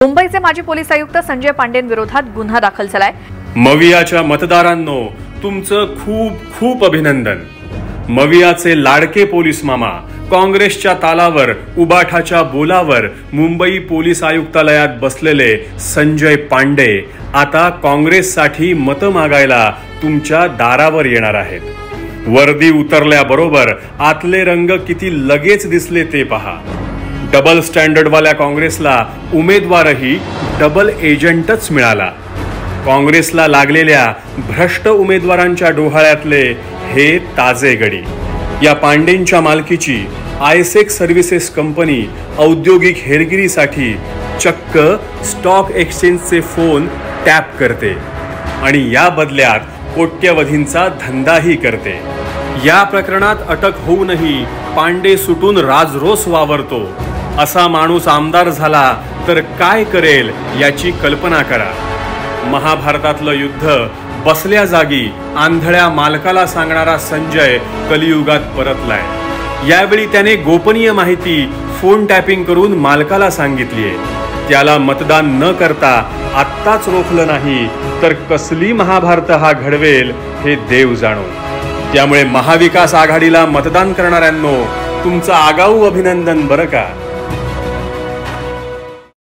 मुंबईचे माजी पोलीस आयुक्त संजय पांडेंविरोधात गुन्हा दाखल झालाय। मवियाच्या मतदारांनो, तुमचं खूप खूप अभिनंदन। मवियाचे लाडके पोलीस मामा काँग्रेसच्या तालावर उबाठाच्या बोलावर मुंबई पोलीस आयुक्तालयात बसलेले संजय पांडे आता काँग्रेससाठी मतं मागायला तुमच्या दारावर येणार आहेत। वर्दी उतरल्याबरोबर आतले रंग किती लगेच दिसले ते पहा। डबल स्टँडर्ड वाल्या काँग्रेसला उमेदवारही डबल एजंटच मिळाला। काँग्रेसला लागलेल्या भ्रष्ट उमेदवारांच्या डोहाळ्यातले हे ताजे गडी। या पांडेंच्या मालकीची आयसेक्स सर्व्हिसेस कंपनी औद्योगिक हेरगिरीसाठी चक्क स्टॉक एक्सचेंजचे फोन टॅप करते आणि या बदल्यात कोट्यवधींचा धंदाही करते। या प्रकरणात अटक होऊनही पांडे सुटून राजरोस वावरतो। असा माणूस आमदार झाला तर काय करेल याची कल्पना करा। महाभारतातलं युद्ध बसल्या जागी आंधळ्या मालकाला सांगणारा संजय कलियुगात परतलाय। यावेळी त्याने गोपनीय माहिती फोन टॅपिंग करून मालकाला सांगितलीये। त्याला मतदान न करता आत्ताच रोखलं नाही तर कसली महाभारत हा घडवेल हे देव जाणो। त्यामुळे महाविकास आघाडीला मतदान करणाऱ्यांनो, तुमचं आगाऊ अभिनंदन बरं का।